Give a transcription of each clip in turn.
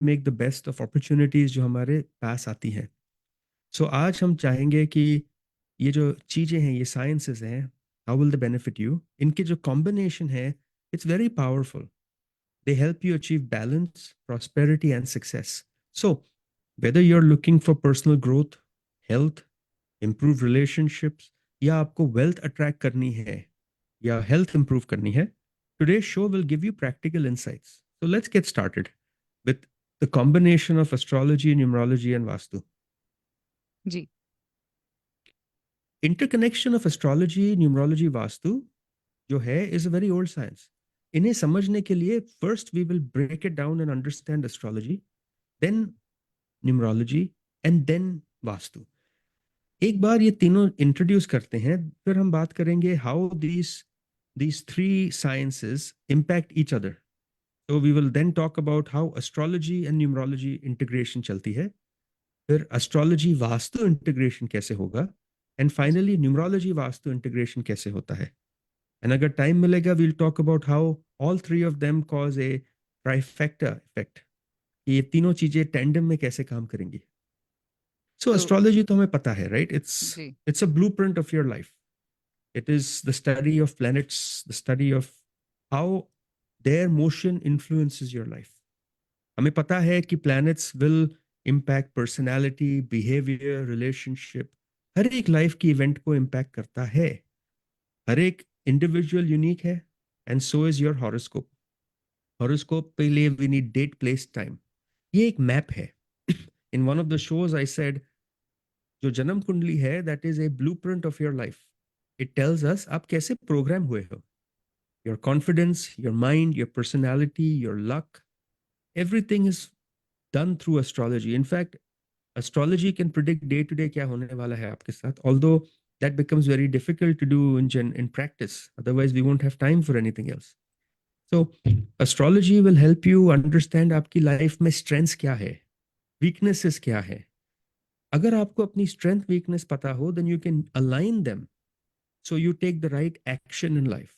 Make the best of opportunities जो हमारे पास आती हैं. सो आज हम चाहेंगे कि ये जो चीज़ें हैं, ये साइंसेस हैं, how will they benefit you, इनके जो कॉम्बिनेशन है, it's very powerful. They help you achieve balance, prosperity, and success. So, whether you're looking for personal growth, health, improve relationships, या आपको wealth attract करनी है, या health improve करनी है, today's show will give you practical insights. So let's get started with the combination of astrology, numerology, and Vastu. Ji. Interconnection of astrology, numerology, Vastu जो है is a very old science. इन्हें समझने के लिए first we will break it down and understand astrology, then numerology, and then Vastu. एक बार ये तीनों introduce करते हैं, फिर हम बात करेंगे how these three sciences impact each other. So we will then talk about how astrology and numerology integration चलती है, फिर astrology वास्तु इंटीग्रेशन कैसे होगा, and finally numerology vastu integration कैसे होता है. एंड अगर टाइम मिलेगा we'll talk about how all three of them cause a trifecta effect. ये तीनों चीजें टेंडम में कैसे काम करेंगी. So तो astrology तो हमें पता है, right? It's ji. it's a blueprint of your life. It is the study of planets, the study of how their motion influences your life. हमें पता है कि planets will impact personality, behavior, relationship. हर एक life की event को impact करता है. हर एक इंडिविजुअल यूनिक है, and so is your horoscope. Horoscope के लिए we need date, place, time. ये एक मैप है. In one of the shows I said जो जन्म कुंडली है that is a blueprint of your life. It tells us आप कैसे प्रोग्राम हुए हो. Your confidence, your mind, your personality, your luck, everything is done through astrology. In fact astrology can predict day to day क्या होने वाला है आपके साथ, although that becomes very difficult to do in practice. Otherwise, we won't have time for anything else. So, astrology will help you understand आपकी life में strengths क्या है, weaknesses क्या है. अगर आपको अपनी strength weakness पता हो, then you can align them so you take the right action in life,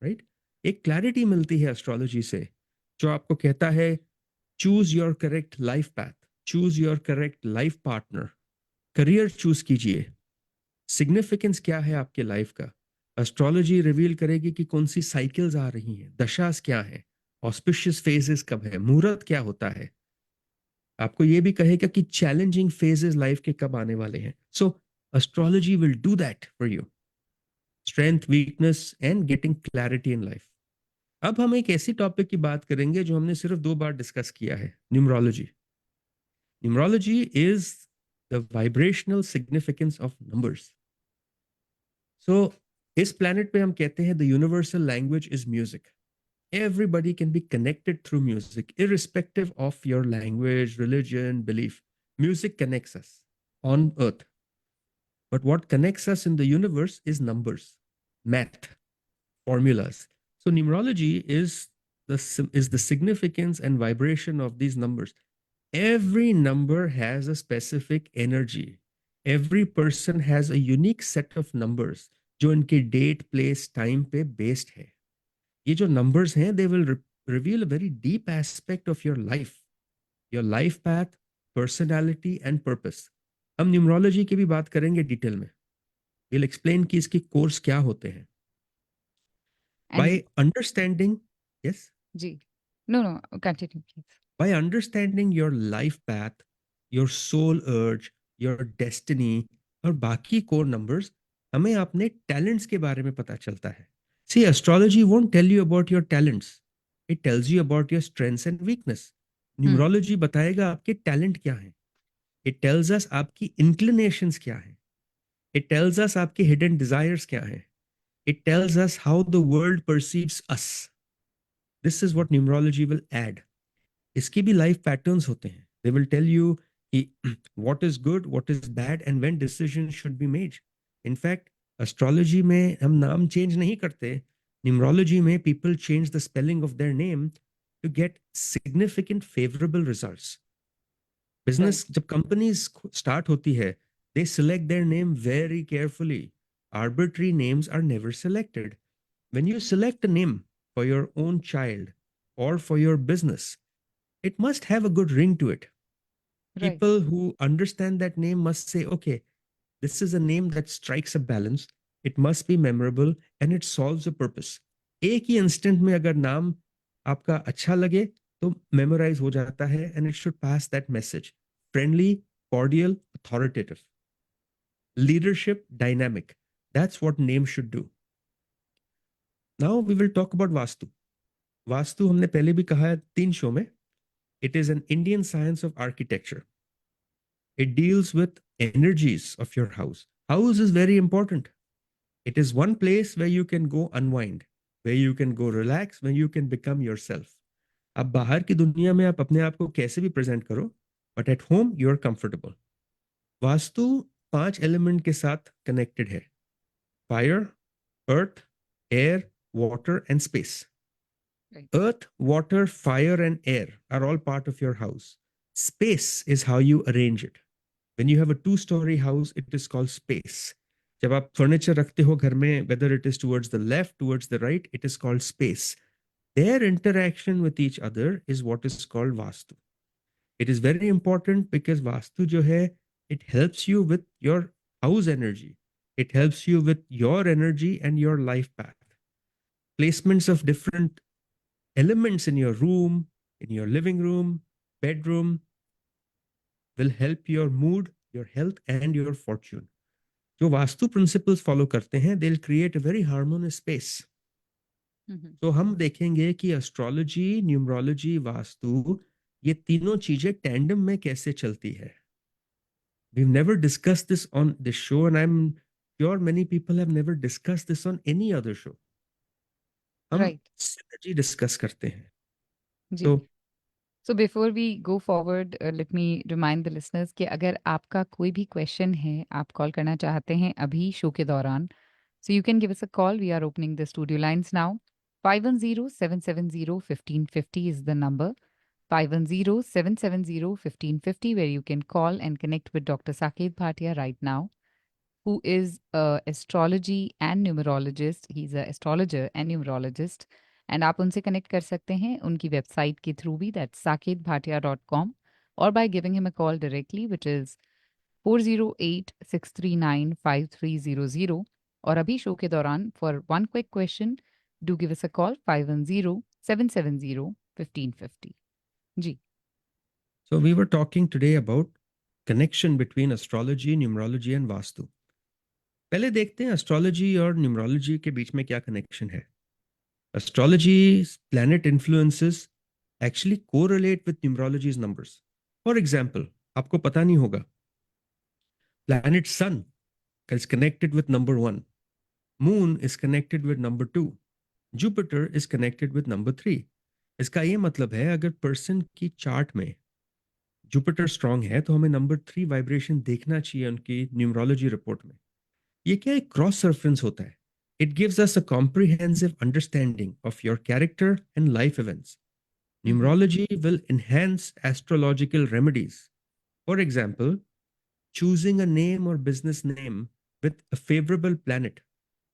right? एक clarity मिलती है astrology से, जो आपको कहता है choose your correct life path, choose your correct life partner, career choose कीजिए. सिग्निफिकेंस क्या है आपके लाइफ का. एस्ट्रोलॉजी रिवील करेगी कि कौन सी साइकिल्स आ रही हैं, दशास क्या है, ऑस्पिशियस फेजेस कब है, मुहूर्त क्या होता है. आपको ये भी कहेगा कि चैलेंजिंग फेजेस लाइफ के कब आने वाले हैं. So astrology will do that for you. Strength, weakness, and getting clarity in life. अब हम एक ऐसी टॉपिक की बात करेंगे जो हमने सिर्फ 2 बार डिस्कस किया है, numerology. Numerology is the vibrational significance of numbers. So इस प्लैनेट पे हम कहते हैं the universal language is music. Everybody can be connected through music, irrespective of your language, religion, belief. Music connects us on earth. But what connects us in the universe is numbers, math, formulas. So numerology is the significance and vibration of these numbers. Every number has a specific energy. Every person has a unique set of numbers जो इनके date, place, time पे based है. ये जो numbers हैं they will reveal a very deep aspect of your life path, personality and purpose. हम numerology की भी बात करेंगे डिटेल में. विल एक्सप्लेन कि इसके कोर्स क्या होते हैं. बाय एंड अंडरस्टैंडिंग, यस, जी. No continue please. By understanding your life path, your soul urge, your destiny और बाकी कोर नंबर्स, हमें अपने टैलेंट्स के बारे में पता चलता है. See, astrology won't tell you about your talents. It tells you about your strengths and weakness. Numerology बताएगा आपके टैलेंट क्या हैं. It tells us आपकी inclinations क्या हैं. It tells us आपके hidden desires क्या हैं. It tells us how the world perceives us. This is what numerology will add. इसकी भी life patterns होते हैं. They will tell you what is good, what is bad, and when decisions should be made. In fact, astrology में हम नाम change नहीं करते. Numerology में people change the spelling of their name to get significant favorable results. Business जब companies start होती है, they select their name very carefully. Arbitrary names are never selected. When you select a name for your own child or for your business, it must have a good ring to it. Right. People who understand that name must say, okay, this is a name that strikes a balance. It must be memorable and it solves a purpose. एक ही instant में अगर नाम आपका अच्छा लगे तो memorize हो जाता है and it should pass that message. Friendly, cordial, authoritative. Leadership, dynamic. That's what name should do. Now we will talk about Vastu. Vastu हमने पहले भी कहा है 3 शो में. It is an Indian science of architecture. It deals with energies of your house. House is very important. It is one place where you can go unwind, where you can go relax, where you can become yourself. अब बाहर की दुनिया में आप अपने आप को कैसे भी प्रेजेंट करो, but at home you are comfortable. Vastu 5 element के साथ कनेक्टेड है. Fire, earth, air, water and space. Right. Earth, water, fire and air are all part of your house. Space is how you arrange it. When you have a 2-story house, it is called space. जब आप furniture रखते हो घर में, whether it is towards the left, towards the right, it is called space. Their interaction with each other is what is called vastu. It is very important because vastu जो है, it helps you with your house energy. It helps you with your energy and your life path. Placements of different elements in your room, in your living room, bedroom, will help your mood, your health and your fortune. जो vastu principles follow करते हैं, they'll create a very harmonious space. तो हम देखेंगे कि astrology, numerology, vastu, ये तीनों चीजें टैंडम में कैसे चलती है. We've never discussed this on this show and I'm sure many people have never discussed this on any other show. हम Right. synergy डिस्कस करते हैं. जी. तो So before we go forward, let me remind the listeners कि अगर आपका कोई भी question है, आप कॉल करना चाहते हैं अभी शो के दौरान, so you can give us a call. We are opening the studio lines now. 510-770-1550 is the number. 510-770-1550, where you can call and connect with Dr. Saket Bhatia right now, who is an astrology and numerologist. He's an astrologer and numerologist. And आप उनसे connect कर सकते हैं उनकी website के through भी, that's saketbhatia.com, or by giving him a call directly, which is 408-639-5300. और अभी शो के दौरान, for one quick question, do give us a call, 510-770-1550. Ji. So we were talking today about connection between astrology, numerology and vastu. पहले देखते हैं astrology और numerology के बीच में क्या कनेक्शन है. Astrology planet influences actually correlate with numerology's numbers. For example, आपको पता नहीं होगा, planet sun is connected with number 1, moon is connected with number 2, Jupiter is connected with number 3. इसका ये मतलब है अगर पर्सन की चार्ट में जुपिटर स्ट्रांग है तो हमें नंबर 3 वाइब्रेशन देखना चाहिए उनकी न्यूमरोलॉजी रिपोर्ट में. ये क्या एक क्रॉस रेफरेंस होता है. It gives us a comprehensive understanding of your character and life events. Numerology will enhance astrological remedies. For example, choosing a name or business name with a favorable planet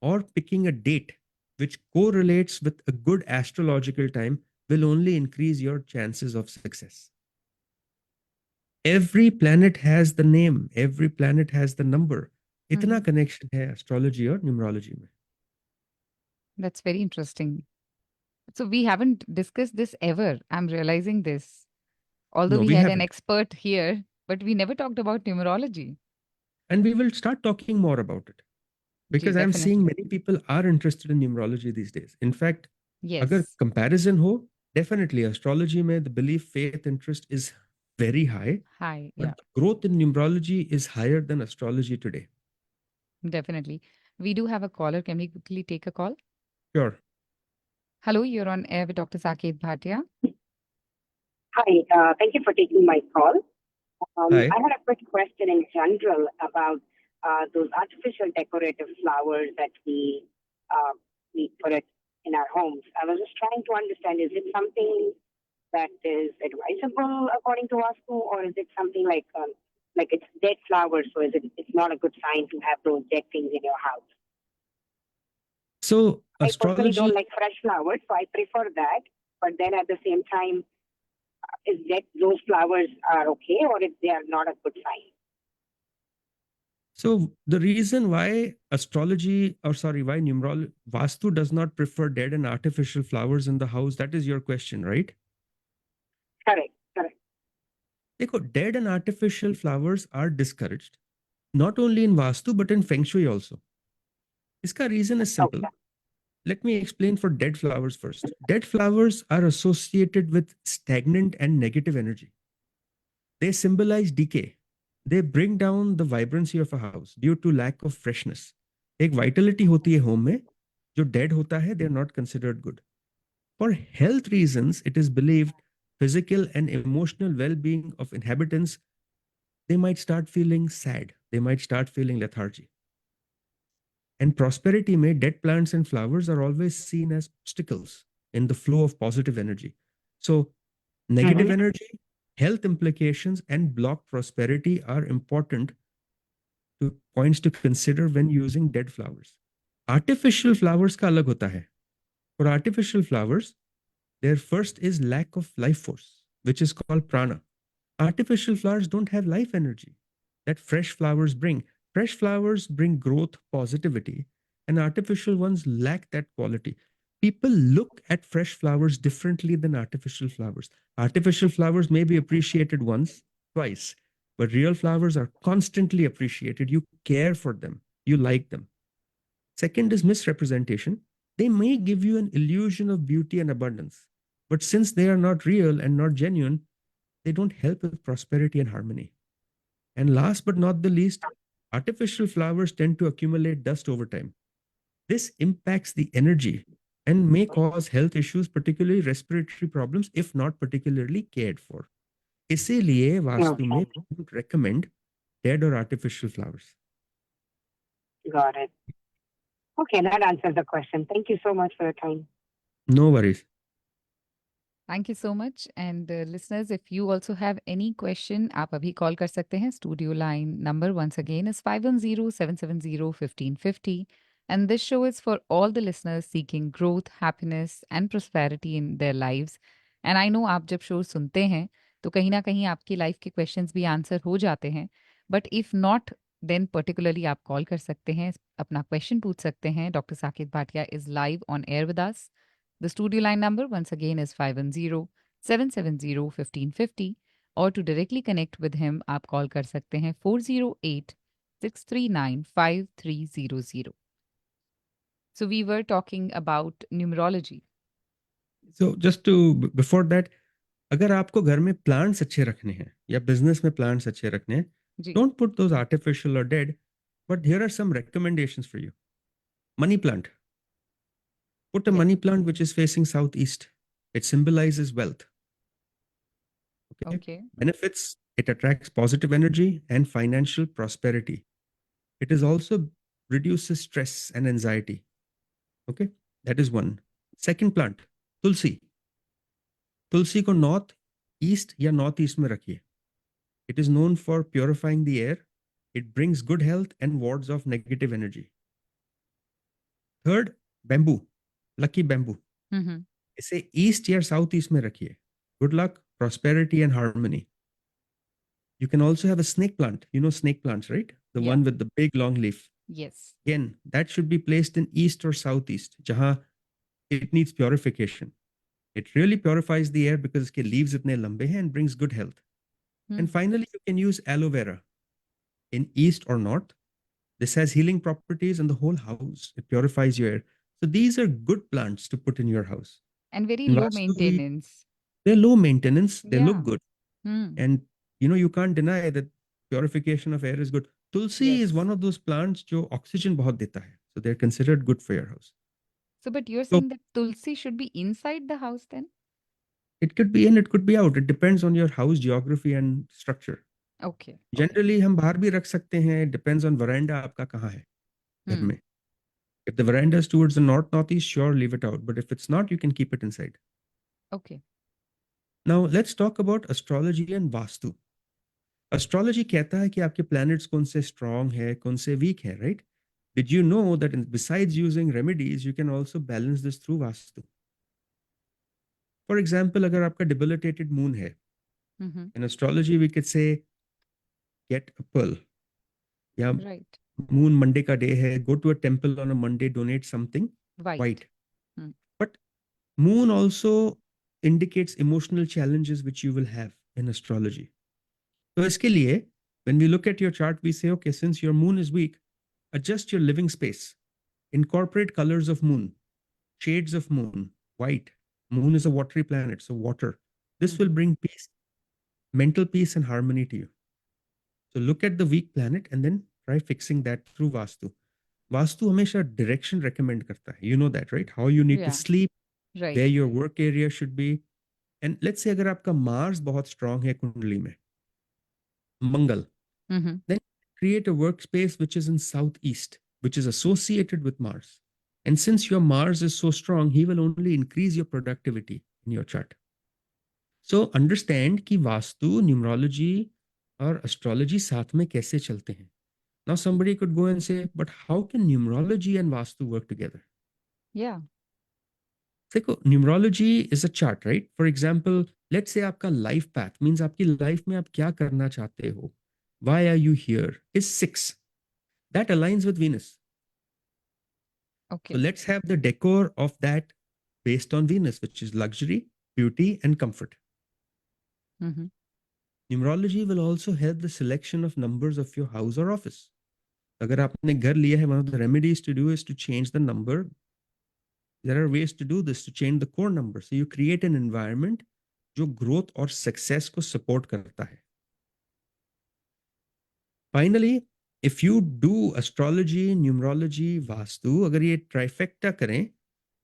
or picking a date which correlates with a good astrological time will only increase your chances of success. Every planet has the name, every planet has the number. इतना connection है astrology और numerology में. That's very interesting. So we haven't discussed this ever. I'm realizing this. Although No, we we had an haven't. expert here, but we never talked about numerology. And we will start talking more about it. Because I'm seeing Definitely. many people are interested in numerology these days. In fact, अगर Yes. comparison हो, definitely astrology में the belief, faith, interest is very high. Hi. But Yeah, the growth in numerology is higher than astrology today. definitely. We do have a caller. Can we quickly take a call? Sure. Hello, you're on air with Dr. Saket Bhatia. Hi, thank you for taking my call. Hi. I had a quick question in general about those artificial decorative flowers that we put it in our homes. I was just trying to understand, is it something that is advisable according to Vastu, or is it something like it's dead flowers, so it's not a good sign to have those dead things in your house? So I personally astrology, don't like fresh flowers, so I prefer that. But then at the same time, is that those flowers are okay, or if they are not a good sign? So the reason why why numerology Vastu does not prefer dead and artificial flowers in the house, that is your question, right? Correct, correct. देखो, dead and artificial flowers are discouraged, not only in Vastu but in Feng Shui also. इसका reason is simple. Okay. Let me explain for dead flowers first. Dead flowers are associated with stagnant and negative energy. They symbolize decay. They bring down the vibrancy of a house due to lack of freshness. एक vitality होती है home में, जो dead होता है, they are not considered good. For health reasons, it is believed physical and emotional well-being of inhabitants, they might start feeling sad. They might start feeling lethargy. And prosperity may dead plants and flowers are always seen as obstacles in the flow of positive energy. So negative energy, health implications, and blocked prosperity are important points to consider when using dead flowers. Artificial flowers का अलग होता है. For artificial flowers, their first is lack of life force, which is called prana. Artificial flowers don't have life energy that fresh flowers bring. Fresh flowers bring growth, positivity, and artificial ones lack that quality. People look at fresh flowers differently than artificial flowers. Artificial flowers may be appreciated once, twice, but real flowers are constantly appreciated. You care for them, you like them. Second is misrepresentation. They may give you an illusion of beauty and abundance, but since they are not real and not genuine, they don't help with prosperity and harmony. And last but not the least, artificial flowers tend to accumulate dust over time. This impacts the energy and may cause health issues, particularly respiratory problems, if not particularly cared for. इसीलिए वास्तु में we don't recommend dead or artificial flowers. Got it. Okay, that answers the question. Thank you so much for your time. No worries. Thank you so much. And listeners, if you also have any question, आप अभी call कर सकते हैं. Studio line number once again is 510-770-1550. And this show is for all the listeners seeking growth, happiness and prosperity in their lives. And I know आप जब show सुनते हैं तो कहीं ना कहीं आपकी life के questions भी answer हो जाते हैं. But if not, then particularly आप call कर सकते हैं, अपना question पूछ सकते हैं. Dr. Saket Bhatia is live on air with us. The studio line number once again is 510-770-1550 or to directly connect with him आप call कर सकते हैं 408-639-5300. So we were talking about numerology. So just before that, अगर आपको घर में plants अच्छे रखने हैं या business में plants अच्छे रखने हैं, don't put those artificial or dead, but here are some recommendations for you. Money plant. Put a money plant which is facing southeast. It symbolizes wealth. Okay. Benefits, it attracts positive energy and financial prosperity. It is also reduces stress and anxiety. Okay, that is one. Second plant, tulsi. तुलसी को north east या north east में रखिए. It is known for purifying the air. It brings good health and wards off negative energy. Third, bamboo, lucky bamboo. इसे east या south east में रखिए. Good luck, prosperity and harmony. You can also have a snake plant. You know snake plants, right? The one with the big long leaf. Yes. Again, that should be placed in east or southeast, जहाँ it needs purification. It really purifies the air because its leaves itne lambe hain and brings good health. And finally, you can use aloe vera in east or north. This has healing properties in the whole house. It purifies your air. So these are good plants to put in your house. And very In low Vastu, maintenance. They're low maintenance. They look good. Hmm. And you can't deny that purification of air is good. Tulsi is one of those plants जो oxygen बहुत देता है. So they're considered good for your house. So, but you're saying that tulsi should be inside the house then? It could be in, it could be out. It depends on your house geography and structure. Okay. Generally, हम बाहर भी रख सकते हैं. It depends on veranda आपका कहाँ है घर में. If the veranda is towards the north northeast, sure, leave it out. But if it's not, you can keep it inside. Okay. Now let's talk about astrology and vastu. Astrology कहता है कि आपके planets कौन से strong है, कौन से weak है, right? Did you know that besides using remedies, you can also balance this through vastu? For example, अगर आपका debilitated moon है, Mm-hmm. In astrology, we could say, get a pearl. Yeah, Right. moon Monday ka day hai, go to a temple on a Monday, donate something White. white. Mm. But moon also indicates emotional challenges which you will have in astrology. So iske liye, when we look at your chart, we say, okay, since your moon is weak, adjust your living space. Incorporate colors of moon, shades of moon, white. Moon is a watery planet, so water. This will Mhm. bring peace, mental peace and harmony to you. So look at the weak planet and then try fixing that through Vastu. Vastu हमेशा direction recommend करता है. You know that, right? How you need to Yeah. sleep, where Right. your work area should be. And let's say अगर आपका Mars बहुत strong है कुंडली में, मंगल, Mm-hmm. then create a workspace which is in southeast, which is associated with Mars. And since your Mars is so strong, he will only increase your productivity in your chart. So understand कि vastu, numerology और astrology साथ में कैसे चलते हैं. Now somebody could go and say, but how can numerology and Vastu work together? Yeah. देखो, numerology is a chart, right? For example, let's say आपका life path means आपकी life में आप क्या करना चाहते हो. Why are you here? Is 6. That aligns with Venus. So Okay. let's have the decor of that based on Venus, which is luxury, beauty, and comfort. Mm-hmm. Numerology will also help the selection of numbers of your house or office. अगर आपने घर लिया है, one of the remedies to do is to change the number. There are ways to do this, to change the core number. So you create an environment जो growth और success को support करता है. Finally, if you do astrology, numerology, vastu, अगर ये trifecta करें,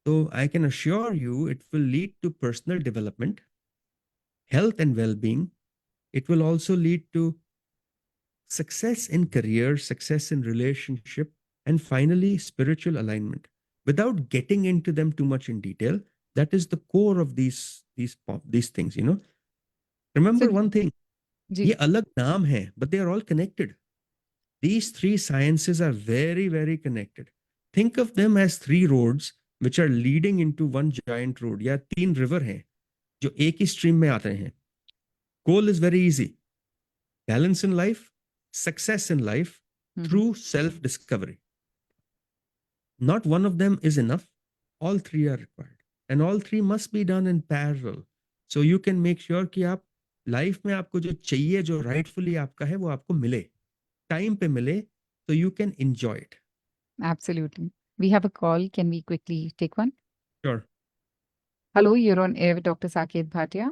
तो I can assure you it will lead to personal development, health and well-being. It will also lead to success in career, success in relationship, and finally spiritual alignment. Without getting into them too much in detail, that is the core of these things. You know, So, remember one thing: ये जी. अलग नाम है, but they are all connected. These three sciences are very, very connected. Think of them as three roads which are leading into one giant road. या तीन river हैं जो एक ही stream में आते हैं. Goal is very easy: balance in life, success in life Mm-hmm. through self discovery. Not one of them is enough. All three are required. And all three must be done in parallel. So you can make sure कि आप life में आपको जो चाहिए, जो rightfully आपका है, वो आपको मिले, टाइम पे मिले, so you can enjoy it. Absolutely. We have a call. Can we quickly take one? Sure. Hello, you're on air with Dr. Saket Bhatia.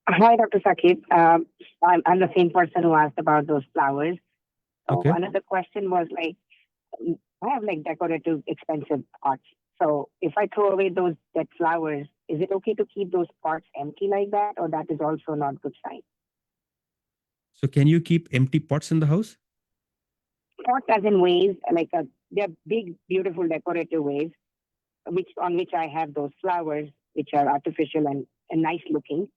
Hi, Dr. Saket. I'm the same person who asked about those flowers. So Okay. another question was like, I have like decorative expensive pots. So if I throw away those dead flowers, is it okay to keep those pots empty like that, or that is also not good sign? So can you keep empty pots in the house? Pots as in vase, like they're big, beautiful decorative vase, on which I have those flowers, which are artificial and nice looking.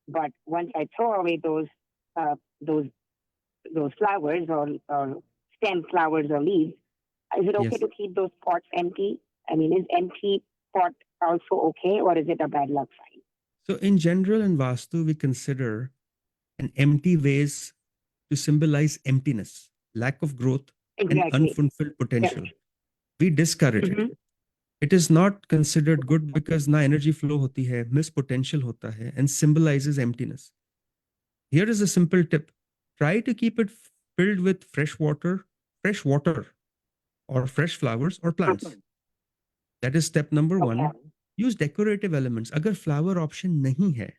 But once I throw away those flowers or stem flowers or leaves, is it okay Yes. to keep those pots empty? I mean, is empty pot also okay, or is it a bad luck sign? So in general in Vastu, we consider an empty vase to symbolize emptiness, lack of growth, and Exactly. unfulfilled potential. Yes. We discourage it. Mhm. It is not considered good because na energy flow hoti hai, miss potential hota hai, and symbolizes emptiness. Here is a simple tip: try to keep it filled with fresh water, or fresh flowers or plants. That is step number Okay. one. Use decorative elements. Agar flower option nahi hai,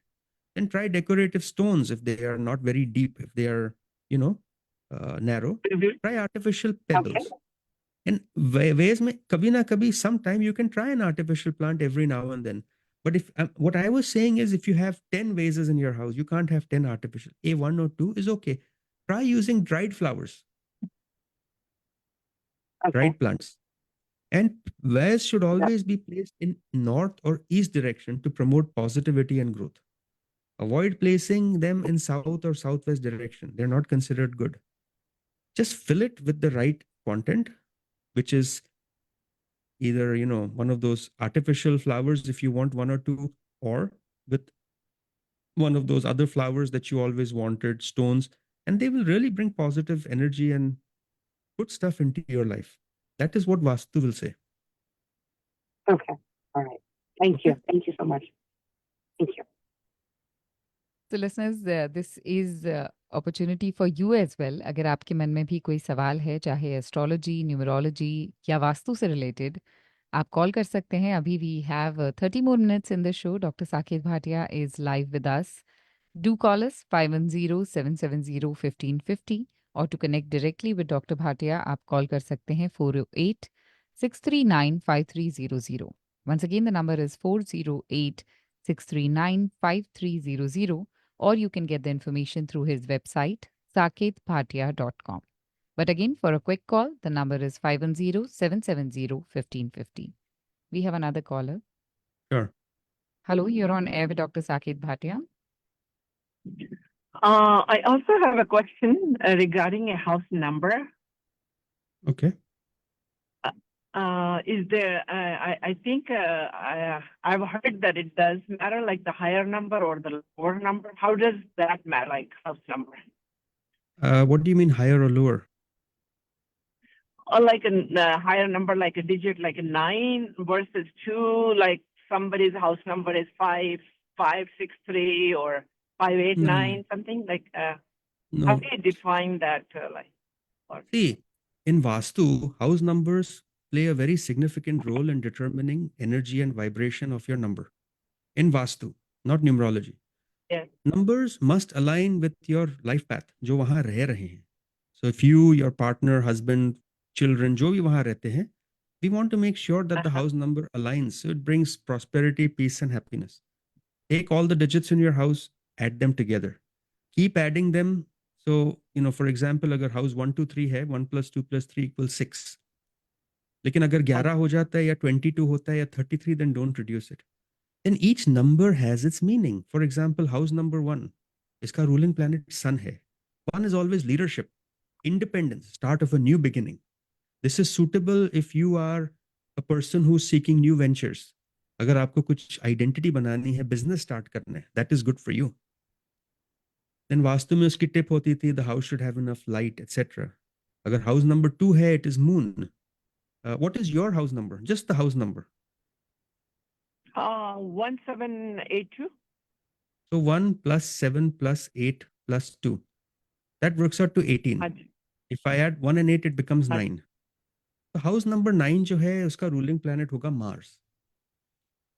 then try decorative stones if they are not very deep, if they are, you know, narrow. Mhm. Try artificial Okay. pebbles. And ways mein kabhi na kabhi, sometime you can try an artificial plant every now and then. But if what I was saying is, if you have 10 vases in your house, you can't have 10 artificial. A one or two is okay. Try using dried flowers, Okay. dried plants. And vase should always be placed in north or east direction to promote positivity and growth. Avoid placing them in south or southwest direction. They're not considered good. Just fill it with the right content, which is either, you know, one of those artificial flowers if you want one or two, or with one of those other flowers that you always wanted, stones, and they will really bring positive energy and good stuff into your life. That is what Vastu will say. Okay. All right. Thank Okay. you. Thank you so much. Thank you. So listeners, this is opportunity for you as well. अगर आपके मन में भी कोई सवाल है, चाहे astrology, numerology या वास्तु से रिलेटेड, आप कॉल कर सकते हैं. अभी we have 30 more minutes in the show. Dr. Saket Bhatia is live with us. Do call us 510-770-1550 or to connect directly with Dr. Bhatia, आप कॉल कर सकते हैं 408-639-5300. Once again, the number is 408-639-5300, or you can get the information through his website, saketbhatia.com. But again, for a quick call, the number is 510-770-1550. We have another caller. Sure. Hello, you're on air with Dr. Saket Bhatia. I also have a question regarding a house number. Okay. Is there? I think I've heard that it does matter, like the higher number or the lower number. How does that matter, like house number? What do you mean higher or lower? Or like a higher number, like a digit, like a 9 versus 2. Like somebody's house number is 5563 or 589, something like. How No. do you define that? See, in Vastu, house numbers play a very significant role in determining energy and vibration of your number. In Vastu, not numerology. Yeah. Numbers must align with your life path, जो वहाँ रह रहे हैं. So if you, your partner, husband, children, जो भी वहाँ रहते हैं, we want to make sure that the house number aligns. So it brings prosperity, peace, and happiness. Take all the digits in your house, add them together. Keep adding them. So, for example, अगर house 1, 2, 3 है, 1 + 2 + 3 = 6. लेकिन अगर 11 हो जाता है या 22 होता है या 33, then don't reduce it. Then each number has its meaning. For example, house number 1, इसका ruling planet sun है. 1 is always leadership, independence, start of a new beginning. This is suitable if you are a person who's seeking new ventures. अगर आपको कुछ identity बनानी है, business start करना है, that is good for you. Then vastu में उसकी टिप होती थी, the house should have enough light, etc. अगर house number 2 है, it is moon. What is your house number? Just the house number. 1782. So 1 + 7 + 8 + 2. That works out to 18. If I add 1 and 8, it becomes 9. So house number 9 जो है, उसका ruling planet होगा Mars.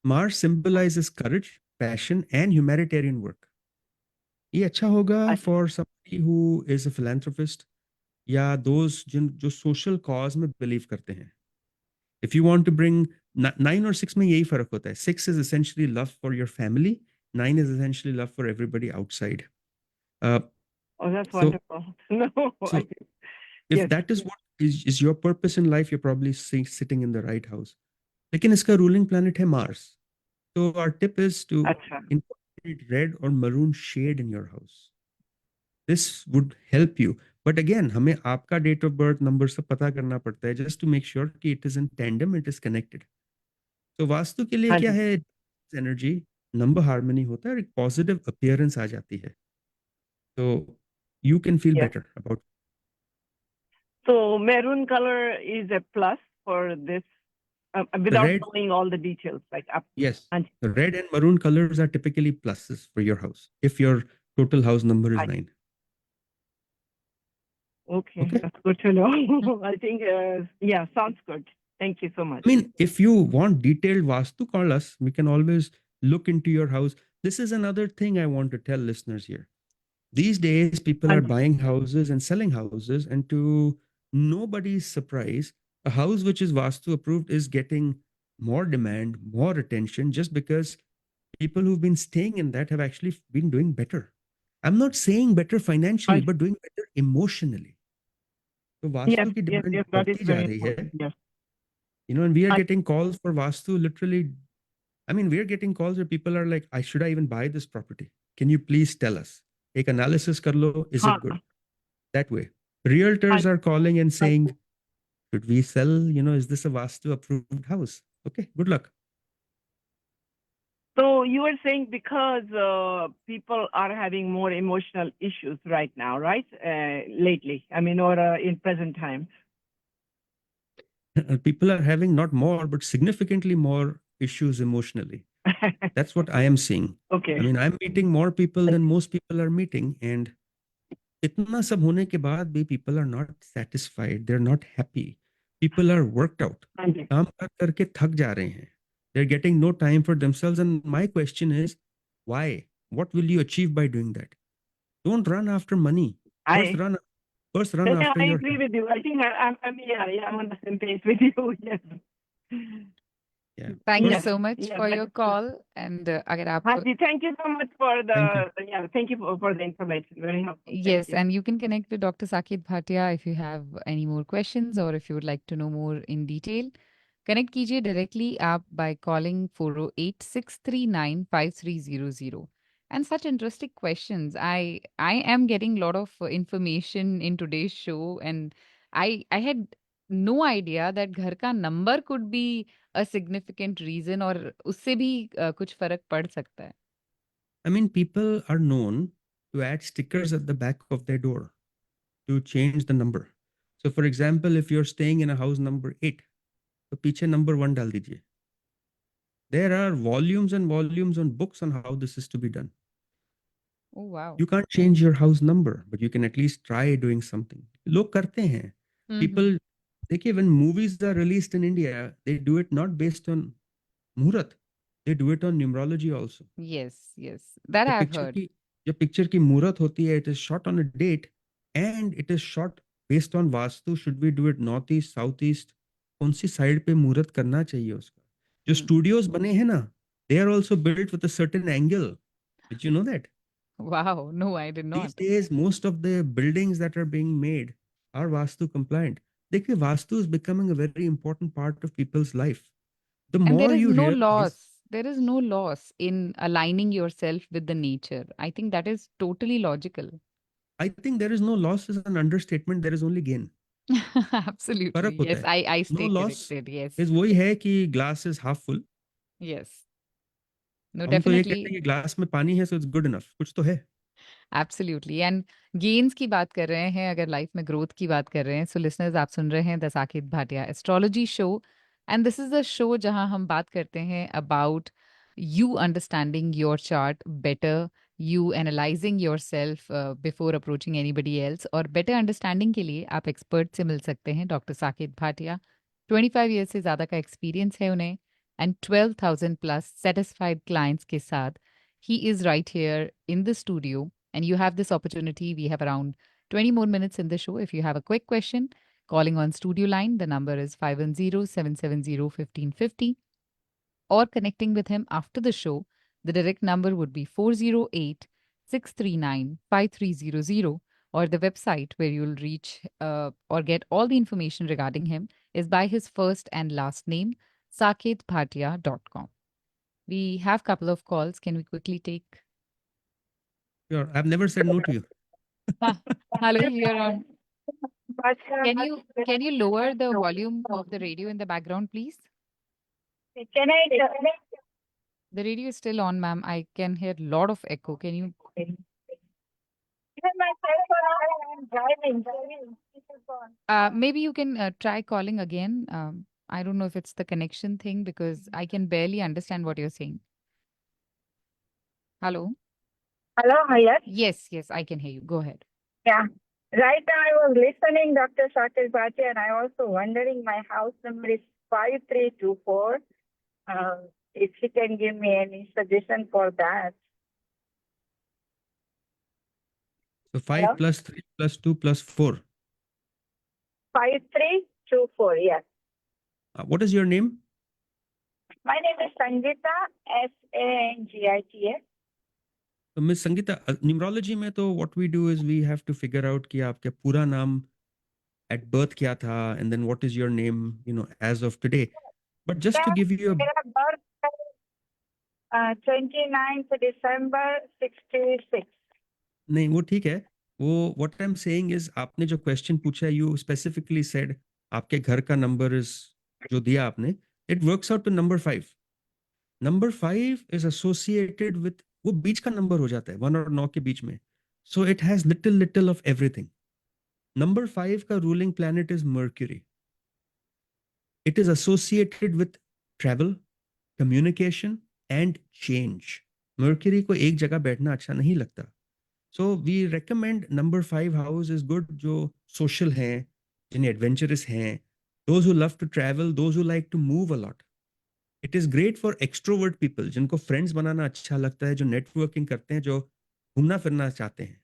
Mars symbolizes courage, passion, and humanitarian work. ये अच्छा होगा for somebody who is a philanthropist या those जो social cause में believe करते हैं. If you want to bring 9 और 6 में यही फर्क होता है. 6 is essentially love for your family. 9 is essentially love for everybody outside. That's wonderful. So if that is what is your purpose in life, you're probably sitting in the right house. लेकिन इसका ruling planet है Mars. So our tip is to incorporate red or maroon shade in your house. This would help you. But again, हमें आपका date of birth number सब पता करना पड़ता है just to make sure कि it is in tandem, it is connected. So vastu के लिए क्या है? Energy, number harmony होता है और एक positive appearance आ जाती है. So you can feel better about. So maroon color is a plus for this, without knowing all the details. Yes, the red and maroon colors are typically pluses for your house if your total house number is 9. Okay, that's good to know. I think, sounds good. Thank you so much. I mean, if you want detailed Vastu, call us. We can always look into your house. This is another thing I want to tell listeners here. These days, people are buying houses and selling houses, and to nobody's surprise, a house which is Vastu approved is getting more demand, more attention, just because people who've been staying in that have actually been doing better. I'm not saying better financially, but doing better emotionally. So Vastu ki demand बढ़ती जा रही है. And we are getting calls for Vastu literally. I mean, we are getting calls where people are like, should I even buy this property? Can you please tell us? Ek analysis kar lo, is it good? That way. Realtors are calling and saying, should we sell? Is this a Vastu approved house? Okay, good luck. So you were saying because people are having more emotional issues right now, right? Lately, I mean, or in present time. People are having not more, but significantly more issues emotionally. That's what I am seeing. Okay. I mean, I'm meeting more people than most people are meeting. And इतना सब होने के बाद भी people are not satisfied. They're not happy. People are worked out. काम कर करके थक जा रहे हैं. They're getting no time for themselves. And my question is, why? What will you achieve by doing that? Don't run after money. First run after I your agree health. with you. I think I'm on the same page with you. Yes. Yeah. Thank you Yes. so much Yeah, for that your is true. call. And अगर आप Haji, thank you so much for Thank you. thank you for the information. Very helpful. Thank yes, you. and you can connect with Dr. Saket Bhatia if you have any more questions or if you would like to know more in detail. Connect कीजिए directly आप by calling 408-639-5300. And such interesting questions. I am getting a lot of information in today's show, and I had no idea that घर का number could be a significant reason और उससे भी कुछ फर्क पड़ सकता है. I mean, people are known to add stickers at the back of their door to change the number. So, for example, if you're staying in a house number 8, तो पीछे number 1 डाल दीजिए. There are volumes and volumes on books on how this is to be done. Oh wow. You can't change your house number, but you can at least try doing something. लोग करते हैं. People, देखिए, when movies are released in India, they do it not based on muhurat. They do it on numerology also. Yes, yes. That जब I've picture heard. की जब picture की मुहूर्त होती है, it is shot on a date and it is shot based on vastu. Should we do it north east, south east? कौन सी side पे मुहूर्त करना चाहिए उसका? जो स्टूडियोज बने हैं ना, they are also built with a certain angle. Did you know that? Wow, no, I did These not. days, most of the buildings that are being made are vastu compliant. देखिए, vastu is becoming a very important part of people's life. The And there more is you no realize, loss. There is no loss in aligning yourself with the nature. I think that is totally logical. I think there is no loss is an understatement. There is only gain. Absolutely. फर्क होता Yes, है. I No stay loss corrected. Yes. is वही है कि glass is half full. Yes. No, हम तो ये कहते हैं definitely. कि glass में पानी है, so it's good enough. कुछ तो है. एब्सोल्युटली एंड गेन्स की बात कर रहे हैं, अगर लाइफ में ग्रोथ की बात कर रहे हैं, सो लिसनर्स आप सुन रहे हैं the Saket Bhatia astrology show, and this is a show जहां हम बात करते हैं about you understanding your chart better, you analysing your self before approaching anybody else, और बेटर अंडरस्टैंडिंग के लिए आप एक्सपर्ट से मिल सकते हैं. डॉक्टर साकेत भाटिया 25 ईयर्स से ज़्यादा का एक्सपीरियंस है उन्हें, एंड 12,000 प्लस सेटिस्फाइड क्लाइंट्स के साथ he is right here in the studio. And you have this opportunity. We have around 20 more minutes in the show. If you have a quick question, calling on studio line, the number is 510-770-1550. Or connecting with him after the show, the direct number would be 408-639-5300. Or the website where you'll reach or get all the information regarding him is by his first and last name, saketbhatia.com. We have a couple of calls. Can we quickly take? Sure. I've never said no to you. Hello, you're on. Can you lower the volume of the radio in the background, please? Can I? The radio is still on, ma'am. I can hear a lot of echo. Can you? Even my cell phone, I'm driving. Maybe you can try calling again. I don't know if it's the connection thing because I can barely understand what you're saying. Hello? Hello, yes. Yes, I can hear you. Go ahead. Yeah. Right now I was listening, Dr. Saket Bhatia, and I also wondering my house number is 5324. If you can give me any suggestion for that. So 5 Hello? plus 3 plus 2 plus 4. 5324, yes. What is your name? My name is Sangeeta, Sangita. So Miss Sangeeta, numerology में तो what we do is we have to figure out कि आपका पूरा नाम at birth क्या था, and then what is your name, as of today. But just to give you a... मेरा birth 29th December 66. नहीं, वो ठीक है. वो what I'm saying is आपने जो question पूछा, you specifically said आपके घर का number is जो दिया आपने, it works out to number 5. Number 5 is associated with, वो बीच का नंबर हो जाता है 1 और 9 के बीच में, so it has little little of everything. Number 5 का ruling planet is Mercury. It is associated with travel, communication and change. Mercury को एक जगह बैठना अच्छा नहीं लगता. So we recommend number 5 house is good, जो सोशल हैं, जिन्हें एडवेंचरस हैं, those who love to travel, those who like to move a lot. It is great for extrovert people, जिनको फ्रेंड्स बनाना अच्छा लगता है, जो नेटवर्किंग करते हैं, जो घूमना फिरना चाहते हैं.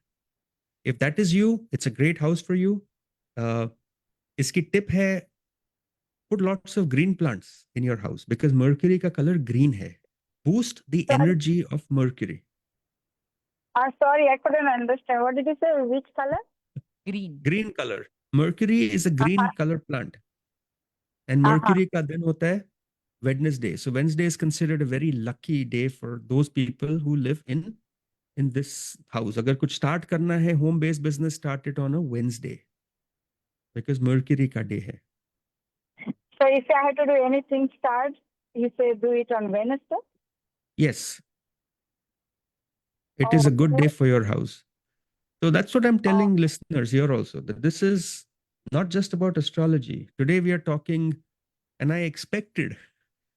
If that is you, it's a great house for you. इसकी टिप है, put lots of green plants in your house because mercury का color green है. Boost the Sorry. energy of mercury. Sorry, I couldn't understand. What did you say? Which color? Green. Green color. Mercury is a green color plant. And mercury का दिन होता है Wednesday. So Wednesday is considered a very lucky day for those people who live in this house. अगर कुछ start करना है, home based business, start it on a Wednesday because mercury का day है. So if I had to do anything start, you say do it on Wednesday? Yes. It is a good day for your house. So that's what I'm telling listeners here also, that this is not just about astrology. Today we are talking, and I expected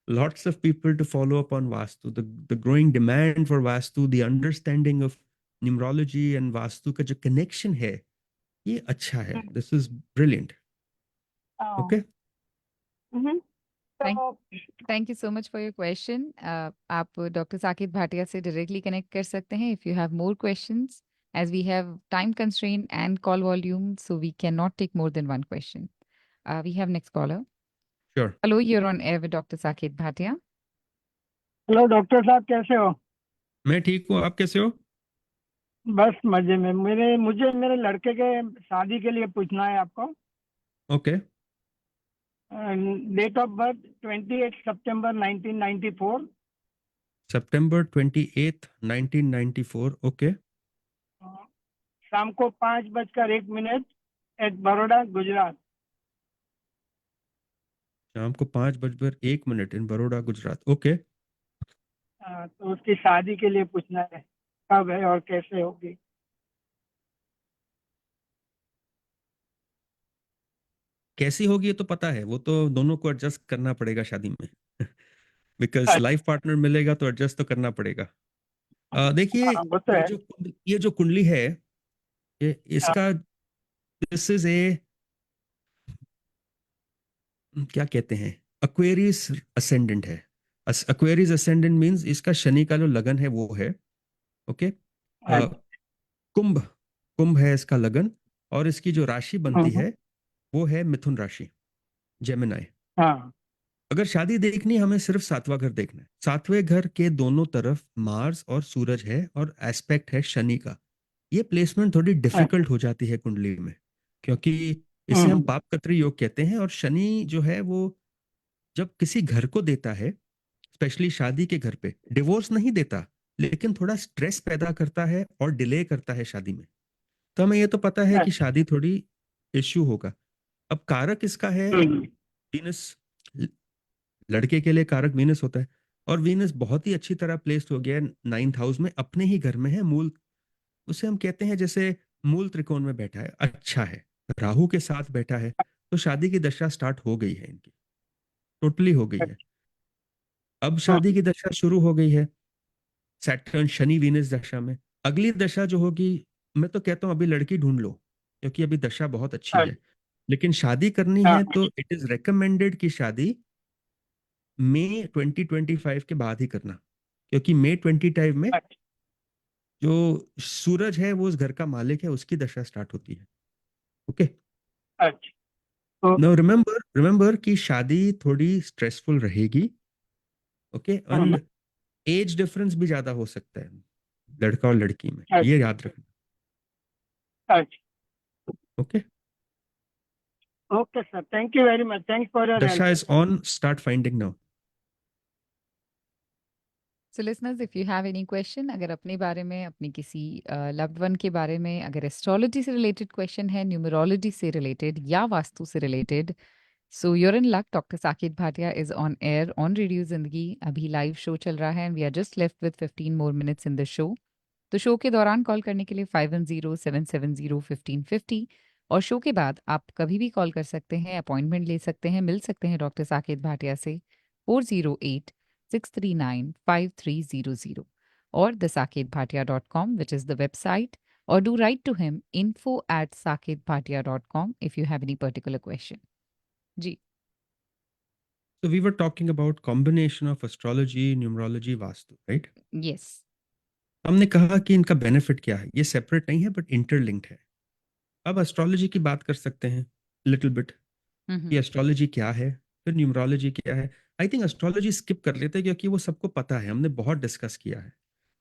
lots of people to follow up on Vastu, the growing demand for Vastu, the understanding of Numerology and Vastu का जो connection है, ये अच्छा है. This is brilliant. Okay? Mm-hmm. So, Thank you so much for your question. आप doctor Saket Bhatia से directly connect कर सकते हैं if you have more questions, as we have time constraint and call volume, so we cannot take more than one question. We have next caller. Sure. Hello, you're on air with Dr. Saket Bhatia. Hello doctor साहब, कैसे हो? मैं ठीक हूँ, आप कैसे हो? बस मजे में. मुझे मेरे लड़के के शादी के लिए पूछना है आपको. Okay. डेट ऑफ बर्थ 28 सितंबर 1994. September 28th, 1994. Okay. शाम को 5:01 एट बड़ौदा, गुजरात. शाम को 5:01 in बड़ौदा, गुजरात. Okay. तो उसकी शादी के लिए पूछना है, कब है और कैसे होगी. कैसी होगी ये तो पता है, वो तो दोनों को एडजस्ट करना पड़ेगा शादी में. बिकॉज लाइफ पार्टनर मिलेगा तो एडजस्ट तो करना पड़ेगा. देखिए, वो तो है. ये जो कुंडली है, इसका, दिस इज ए, क्या कहते हैं, एक्वेरियस असेंडेंट है. एक्वेरियस असेंडेंट मींस इसका शनि का जो लगन है वो है. ओके. कुंभ, कुंभ है इसका लगन, और इसकी जो राशि बनती है वो है मिथुन राशि, जेमिनाई. हाँ. अगर शादी देखनी है, हमें सिर्फ 7वां घर देखना है. 7वें घर के दोनों तरफ मार्स और सूरज है और एस्पेक्ट है शनि का. ये प्लेसमेंट थोड़ी डिफिकल्ट हो जाती है कुंडली में, क्योंकि इसे हम पापकत्री योग कहते हैं. और शनि जो है वो जब किसी घर को देता है, स्पेशली शादी के घर पे, डिवोर्स नहीं देता, लेकिन थोड़ा स्ट्रेस पैदा करता है और डिले करता है शादी में. तो हमें ये तो पता है कि शादी थोड़ी इश्यू होगा. अब कारक इसका है वीनस. लड़के के लिए कारक वीनस होता है, और वीनस बहुत ही अच्छी तरह प्लेस्ड हो गया है 9th हाउस में, अपने ही घर में है. मूल, उसे हम कहते हैं जैसे मूल त्रिकोण में बैठा है, अच्छा है. राहु के साथ बैठा है, तो शादी की दशा स्टार्ट हो गई है इनकी, टोटली हो गई है. अब शादी की दशा शुरू हो गई है सैटर्न शनि वीनस दशा में. अगली दशा जो होगी, मैं तो कहता हूं अभी लड़की ढूंढ लो, क्योंकि अभी दशा बहुत अच्छी है. लेकिन शादी करनी है तो इट इज रेकमेंडेड कि शादी मई 2025 के बाद ही करना, क्योंकि मई 25 में जो सूरज है वो उस घर का मालिक है, उसकी दशा स्टार्ट होती है. ओके. नो, रिमेंबर कि शादी थोड़ी स्ट्रेसफुल रहेगी. ओके. एंड एज डिफरेंस भी ज्यादा हो सकता है लड़का और लड़की में, ये याद रखना. Okay. Okay sir, thank you very much. Thanks for your dasha is on, start finding now. So listeners, if you have any question, अगर अपने बारे में, अपनी किसी loved one के बारे में, अगर एस्ट्रोलॉजी से रिलेटेड क्वेश्चन है, न्यूमरोलॉजी से रिलेटेड या वास्तु से related, So you're in luck. Dr. Saket Bhatia is on air on Radio Zindagi. अभी live show चल रहा है and we are just left with 15 more minutes in the show. तो show के दौरान कॉल करने के लिए 510-770-1550 और शो के बाद आप कभी भी कॉल कर सकते हैं, अपॉइंटमेंट ले सकते हैं, मिल सकते हैं डॉक्टर साकेत भाटिया से 408-639-5300 और thesaketbhatia.com, which is the website, or do write to him info@saketbhatia.com if you have any particular question. Ji. So we were talking about combination of astrology, numerology, vastu, right? Yes. हमने कहा कि इनका benefit क्या है, ये separate नहीं है but interlinked है. अब एस्ट्रोलॉजी की बात कर सकते हैं लिटिल बिट Mhm. कि एस्ट्रोलॉजी क्या है, फिर न्यूमरोलॉजी क्या है. आई थिंक एस्ट्रोलॉजी स्किप कर लेते हैं क्योंकि वो सबको पता है, हमने बहुत डिस्कस किया है.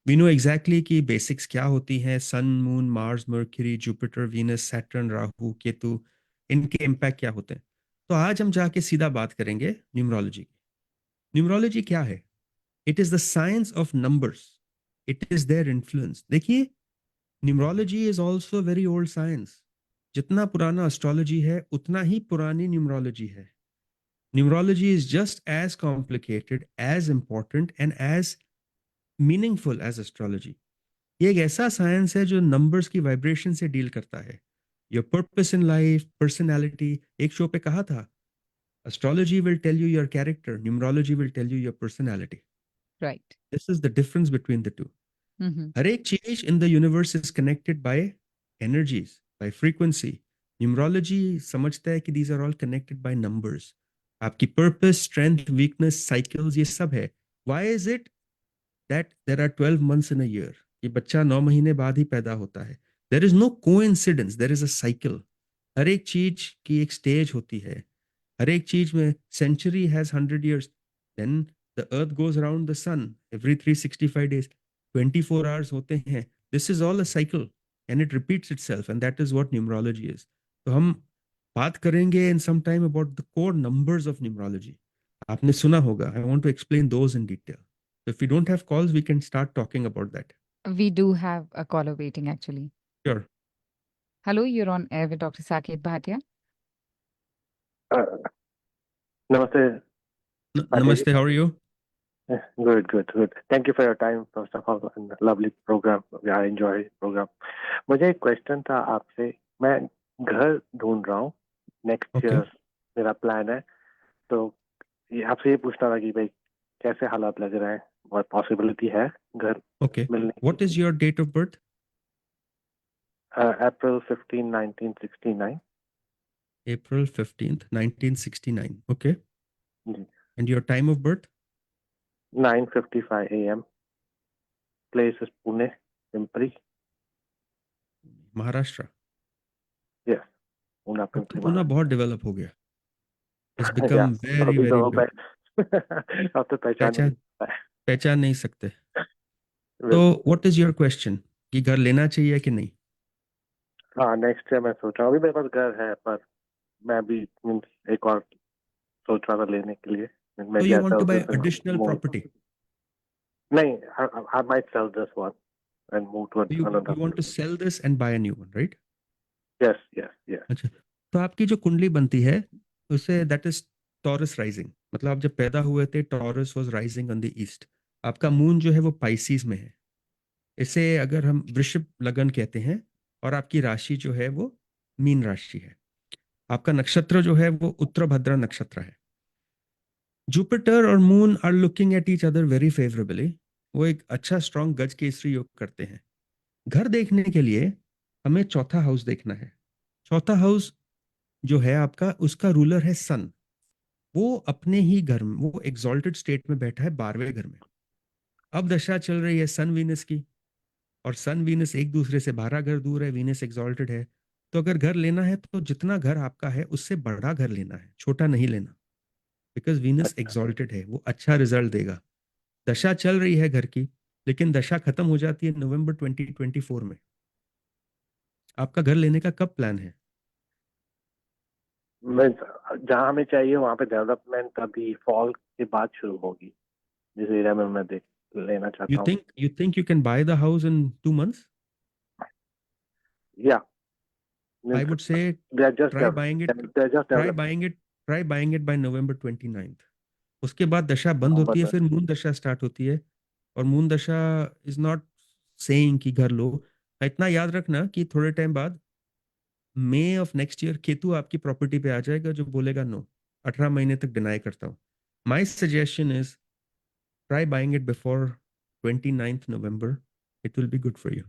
वी नो एग्जैक्टली कि बेसिक्स क्या होती हैं, sun, moon, Mars, Mercury, Jupiter, Venus, Saturn, Rahu, Ketu, इनके इम्पैक्ट क्या होते हैं. तो आज हम जाके सीधा बात करेंगे न्यूमरोलॉजी की. न्यूमरोलॉजी क्या है? It is the science of numbers, it is their influence. देखिए, numerology is also very old science. जितना पुराना एस्ट्रोलॉजी है उतना ही पुरानी न्यूमरोलॉजी है. Numerology is just as complicated, as important and as meaningful as astrology. ये एक ऐसा साइंस है जो नंबर्स की वाइब्रेशन से डील करता है. Your purpose in life, personality. एक शो पे कहा था, astrology will tell you your character, numerology will tell you your personality. Right. This is the difference between the two. Mhm. हर एक चीज in the universe is connected by energies, by frequency. Numerology समझता है कि these are all connected by numbers. आपकी purpose, strength, weakness, cycles, ये सब है. Why is it that there are 12 months in a year? ये बच्चा 9 महीने बाद ही पैदा होता है. There is no coincidence, there is a cycle. हर एक चीज की एक स्टेज होती है. हर एक चीज में century has 100 years. Then the earth goes around the sun every 365 days. 24 hours होते हैं. This is all a cycle and it repeats itself and that is what numerology is. तो हम बात करेंगे in some time about the core numbers of numerology. आपने सुना होगा. I want to explain those in detail. If we don't have calls, we can start talking about that. We do have a caller waiting actually. Sure. Hello, you're on air with Dr. Saket Bhatia. Namaste. Namaste, how are you? Good. Thank you for your time, first of all, and the lovely program. I enjoy the program. मुझे एक question था आपसे. मैं घर ढूंढ रहा हूँ. Next Okay. Year मेरा प्लान है. तो आपसे ये पूछना था कि भाई कैसे हालात लग रहे हैं और पॉसिबिलिटी है घर Okay. मिलने की. What is your date of birth? April 15, 1969. April 15th, 1969. Okay. Ji. And your time of birth? 9:55 a.m. Place is Pune, Pimpri. Maharashtra. Yes. Pune, अब तो Pimpri. पुणे बहुत डेवलप हो गया. It's Yeah. become very, अभी very तो big. अब तो पहचान नहीं सकते. तो बिल्कुल. what is your question? कि घर लेना चाहिए कि नहीं? हाँ, नेक्स्ट ईयर मैं सोच रहा हूँ. अभी मेरे पास घर है पर मैं भी एक और सोच रहा था लेने के लिए. So you want to buy additional property? नहीं, I might sell this one and move to You another. want to sell this and buy a new one, right? Yes. अच्छा. तो आपकी जो कुंडली बनती है उसे दैट इज टॉरस राइजिंग. मतलब आप जब पैदा हुए थे, taurus was rising on the east. आपका मून जो है वो पाइसिस में है. इसे अगर हम वृषभ लगन कहते हैं. और आपकी राशि जो है वो मीन राशि है. आपका नक्षत्र जो है वो उत्तरभद्रा नक्षत्र है. जुपिटर और moon are looking at each other very favourably. वो एक अच्छा स्ट्रॉन्ग गज केसरी योग करते हैं. घर देखने के लिए हमें चौथा हाउस देखना है. चौथा हाउस जो है आपका, उसका रूलर है सन. वो अपने ही घर में, वो एग्जॉल्टेड स्टेट में बैठा है 12वें घर में. अब दशा चल रही है सन वीनस की. और सन वीनस एक दूसरे से 12 घर दूर है. वीनस एग्जॉल्टेड है. तो अगर घर लेना है तो जितना घर आपका है उससे बड़ा घर लेना है, छोटा नहीं लेना. बिकॉज वीनस एग्जॉल्टेड है, वो अच्छा रिजल्ट देगा. दशा चल रही है घर की, लेकिन दशा खत्म हो जाती है नवंबर 2024 में. आपका घर लेने का कब प्लान है? मैं जहाँ हमें चाहिए वहाँ पे डेवलपमेंट अभी फॉल के बाद शुरू होगी. जिस एरिया में मैं लेना चाहता You हूँ. think you can buy the house in 2 months? Yeah. I would say They're just try buying it. They're just Try developing. buying it try buying it by November 29th. उसके बाद दशा बंद होती है, फिर मून दशा start होती है, और मून दशा इज नॉट सेइंग कि घर लो. इतना याद रखना कि थोड़े टाइम बाद मई ऑफ नेक्स्ट ईयर केतु आपकी प्रॉपर्टी पे आ जाएगा जो बोलेगा नो. 18 महीने तक डिनाई करता हूँ. My suggestion is try buying it before 29th November. It will be good for you.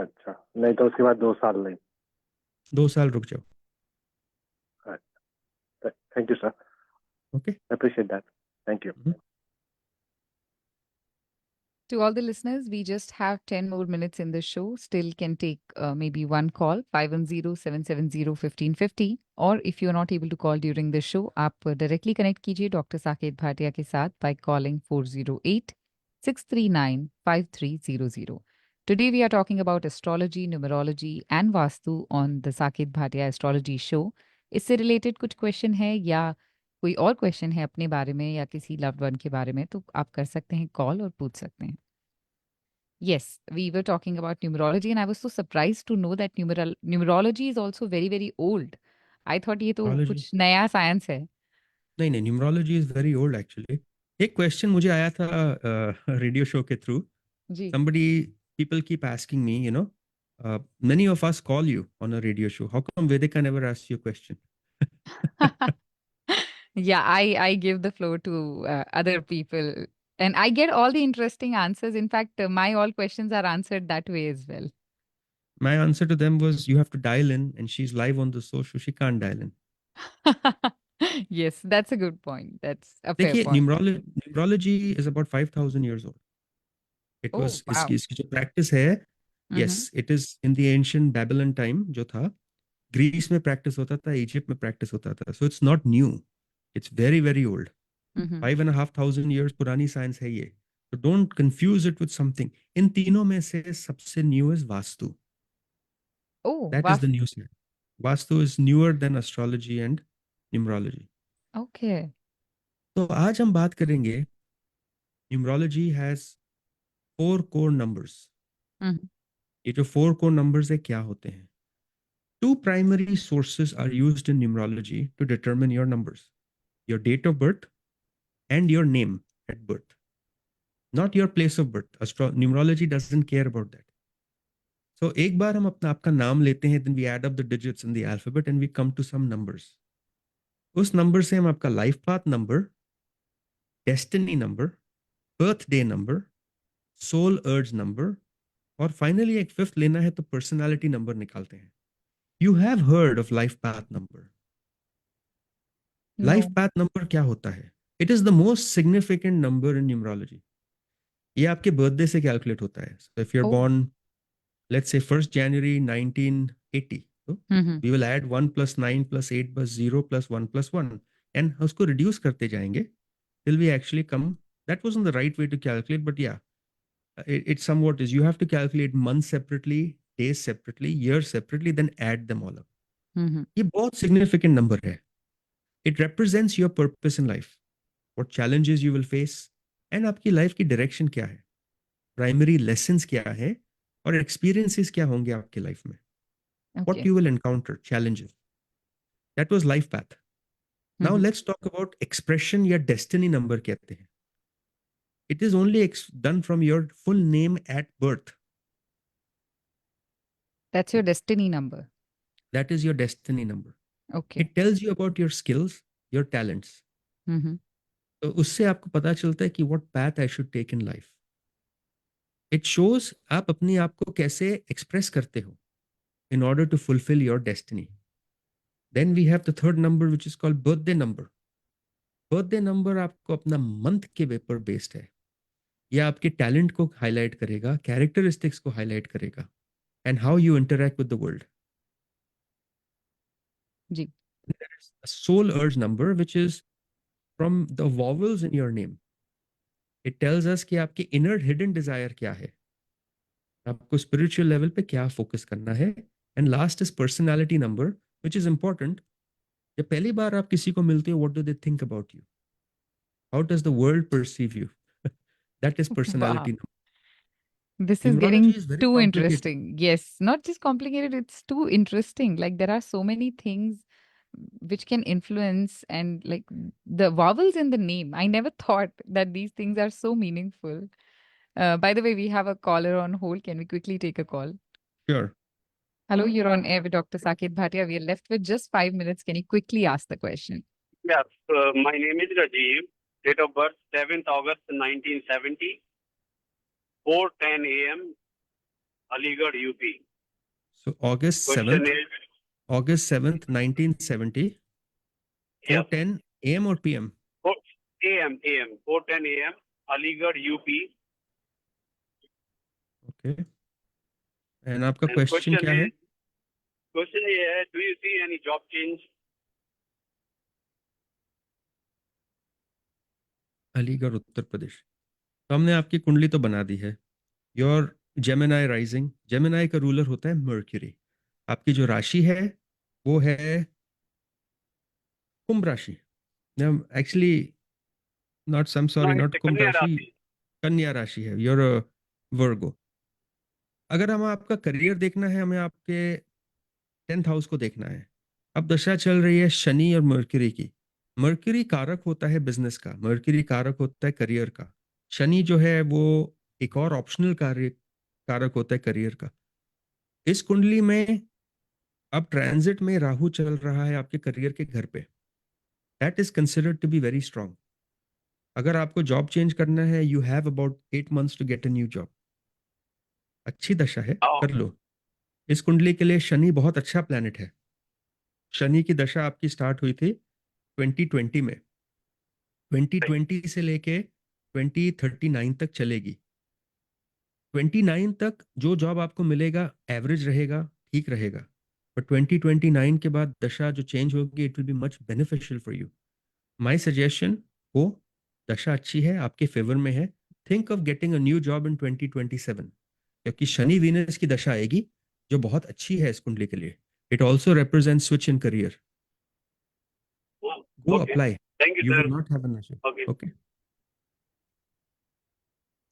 अच्छा, नहीं तो उसके बाद 2 साल नहीं. 2 साल रुक जाओ. Thank you sir. Okay. Appreciate that. Thank you. To all the listeners, we just have 10 more minutes in the show. Still can take maybe one call, 510-770-1550. Or if you're not able to call during the show, आप directly connect कीजिए Dr. Saket Bhatia के साथ by calling 408-639-5300. Today we are talking about astrology, numerology and Vastu on the Saket Bhatia Astrology Show. इससे related कुछ question है या कोई और क्वेश्चन है अपने बारे में या किसी लव्ड वन के बारे में, तो आप कर सकते हैं कॉल और पूछ सकते हैं. Yes, we were talking about numerology and I was so surprised to know that numerology is also very, very old. I thought ये तो Numerology? कुछ नया साइंस है. नहीं, numerology is very old actually. एक क्वेश्चन मुझे आया था रेडियो शो के through. Ji. Somebody, people keep asking me, many of us call you on a radio show. How come Vedika never asks you a question? Yeah, I give the floor to other people and I get all the interesting answers. In fact, my all questions are answered that way as well. My answer to them was, you have to dial in, and she's live on the show, so she can't dial in. Yes, that's a good point. That's a fair देखिए, point. numerology is about 5,000 years old. It Oh, was wow. इसकी जो practice है, yes, it is in the ancient Babylon time जो था, Greece में practice होता था, Egypt में practice होता था. So it's not new. It's very, very old. 5,500 years पुरानी science है ये. So don't confuse it with something. इन तीनों में से सबसे new is Vastu. Oh, That is the new science. Vastu is newer than astrology and numerology. Okay. तो आज हम बात करेंगे, numerology has 4 core numbers. ये जो 4 core numbers है क्या होते हैं? 2 primary sources are used in numerology to determine your numbers: your date of birth and your name at birth, not your place of birth. Numerology doesn't care about that. So एक बार हम अपना आपका नाम लेते हैं, then we add up the digits in the alphabet and we come to some numbers. उस number से हम आपका life path number, destiny number, birthday number, soul urge number, और फाइनली एक फिफ्थ लेना है तो पर्सनालिटी नंबर निकालते हैं. You have heard of life path number. Life path number क्या होता है? It is the most significant number in numerology. ये आपके बर्थडे से कैलकुलेट होता है. So if you are born, let's say 1st January 1980, we will add 1 + 9 + 8 + 0 + 1 + 1 and उसको reduce करते जाएंगे till we actually come. That wasn't the right way to calculate, but yeah, it somewhat is. You have to calculate months separately, days separately, years separately, then add them all up. ये बहुत significant number है. It represents your purpose in life, what challenges you will face, and आपकी life की direction क्या है, primary lessons क्या है, और experiences क्या होंगे आपकी life में. What you will encounter, challenges. That was life path. Now let's talk about expression या destiny number कहते हैं. It is only done from your full name at birth. That's your destiny number. That is your destiny number. Okay. It tells you about your skills, your talents. तो उससे आपको पता चलता है कि what path I should take in life. It shows आप अपने आप को कैसे express करते हो in order to fulfill your destiny. Then we have the third number, which is called birthday number. Birthday number आपको अपना month के ऊपर based है. यह आपके talent को highlight करेगा, characteristics को highlight करेगा, and how you interact with the world. Ji. There is a soul urge number, which is from the vowels in your name. It tells us कि आपकी inner hidden desire क्या है, आपको spiritual level पे क्या focus करना है. And last is personality number, which is important. जब पहली बार आप किसी को मिलते हो, what do they think about you? How does the world perceive you? That is personality number. This is Numerology getting is very too complicated. interesting. Yes, not just complicated, it's too interesting. Like there are so many things which can influence, and like the vowels in the name. I never thought that these things are so meaningful. By the way, we have a caller on hold. Can we quickly take a call? Sure. Hello, you're on air with Dr. Saket Bhatia. We are left with just 5 minutes. Can you quickly ask the question? Yes, my name is Rajiv. Date of birth 7th August 1970, 4:10 a.m. Aligarh, UP. So August Question 7th, is, August 7th, 1970, yes, 4:10 a.m. or p.m.? AM, 4:10 a.m. Aligarh, UP. Okay. And आपका And question क्या है? question is, do you see any job change? Aligarh Uttar Pradesh. तो हमने आपकी कुंडली तो बना दी है। योर जेमिनाई राइजिंग, जेमिनाई का रूलर होता है मर्क्यूरी। आपकी जो राशि है वो है कुंभ राशि। Actually not some No, sorry, not it's Kumbh Kanya राशि, Rashi. कन्या राशि है। Your Virgo. अगर हम आपका करियर देखना है, हमें आपके 10th हाउस को देखना है। अब दशा चल रही है शनि और मर्क्यूरी की। मर्क्यूरी कारक होता है बिजनेस का, मर्क्यूरी कारक होता है करियर का। शनि जो है वो एक और ऑप्शनल कार्य कारक होता है करियर का। इस कुंडली में अब ट्रांजिट में राहु चल रहा है आपके करियर के घर पे। That is considered to be very strong. अगर आपको जॉब चेंज करना है, you have about 8 months to get a new job. अच्छी दशा है, Oh, कर लो। इस कुंडली के लिए शनि बहुत अच्छा प्लैनेट है। शनि की दशा आपकी स्टार्ट हुई थी 2020 में। 2020 से लेके 2039 तक चलेगी। 29 तक जो जॉब आपको मिलेगा एवरेज रहेगा, ठीक रहेगा। बट 2029 के बाद दशा जो चेंज होगी, it will be much beneficial for you. My suggestion हो, दशा अच्छी है, आपके फेवर में है। Think of getting a new job in 2027, क्योंकि शनि वीनस की दशा आएगी जो बहुत अच्छी है इस कुंडली के लिए। It also represent switch in career. Go okay. Apply, Thank you, you sir. Will not have an issue. Okay. Okay.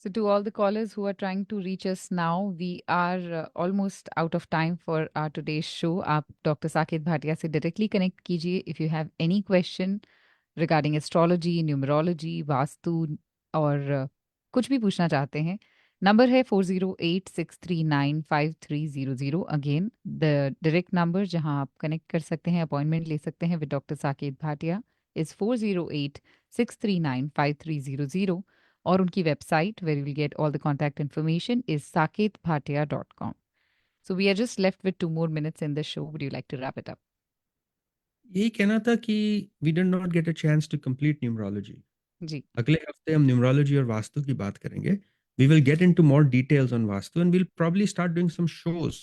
So, to all the callers who are trying to reach us now, we are almost out of time for our today's show. आप Dr. Saket Bhatia से directly connect कीजिए if you have any question regarding astrology, numerology, vastu और कुछ भी पूछना चाहते हैं। Number है 4086395300। अगेन द डायरेक्ट नंबर जहां आप कनेक्ट कर सकते हैं, अपॉइंटमेंट ले सकते हैं with doctor Saket Bhatia is 4086395300, और उनकी website where you will get all the contact information is saketbhatia.com. So we are just left with 2 more minutes in the show. Would you like to wrap it up? यही कहना था कि we did not get a chance to complete numerology. जी, अगले हफ्ते हम numerology और वास्तु की बात करेंगे। We will get into more details on vastu and we'll probably start doing some shows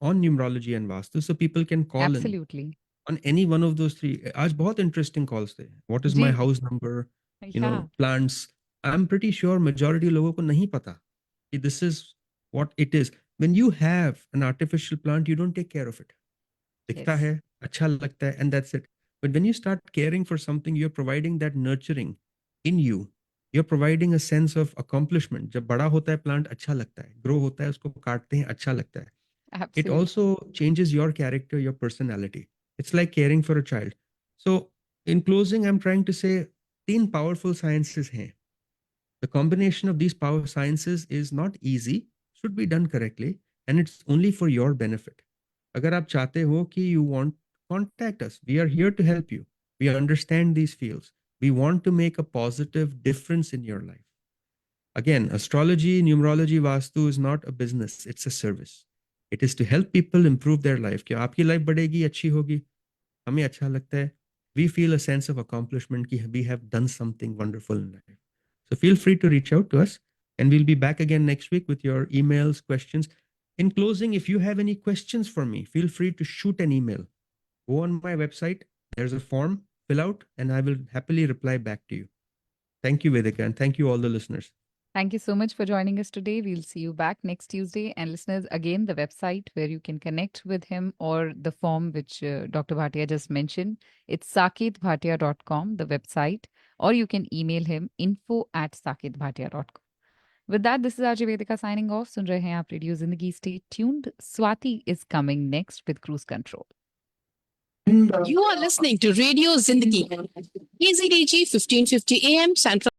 on numerology and vastu so people can call in absolutely. on any one of those three. आज बहुत interesting calls थे। What is my ji, house number? yeah, Plants. I'm pretty sure majority लोगों को नहीं पता कि this is what it is. When you have an artificial plant, you don't take care of it. दिखता yes, है, अच्छा लगता है, and that's it. But when you start caring for something, you're providing that nurturing in you. You're providing a sense of accomplishment. जब बड़ा होता है plant, अच्छा लगता है, ग्रो होता है, उसको काटते हैं, अच्छा लगता है। It absolutely. also changes your character, your personality. It's like caring for a child. So, in closing, I'm trying to say, 3 powerful sciences हैं. The combination of these power sciences is not easy, should be done correctly, and it's only for your benefit. अगर आप चाहते हो कि you want, contact us. We are here to help you. We understand these fields. We want to make a positive difference in your life. Again, astrology, numerology, vastu is not a business, it's a service. It is to help people improve their life. कि आपकी life बढ़ेगी, अच्छी होगी, हमें अच्छा लगता है. We feel a sense of accomplishment कि we have done something wonderful in life. So feel free to reach out to us, and we'll be back again next week with your emails, questions. In closing, if you have any questions for me, feel free to shoot an email. Go on my website, there's a form, fill out, and I will happily reply back to you. Thank you, Vedika, and thank you all the listeners. Thank you so much for joining us today. We'll see you back next Tuesday. And listeners, again, the website where you can connect with him or the form which Dr. Bhatia just mentioned, it's saketbhatia.com, the website, or you can email him info@saketbhatia.com. With that, this is RJ Vedika signing off. सुन रहे हैं आप radio जिंदगी. Stay tuned. Swati is coming next with Cruise Control. You are listening to Radio Zindagi, KZDG 1550 AM Central.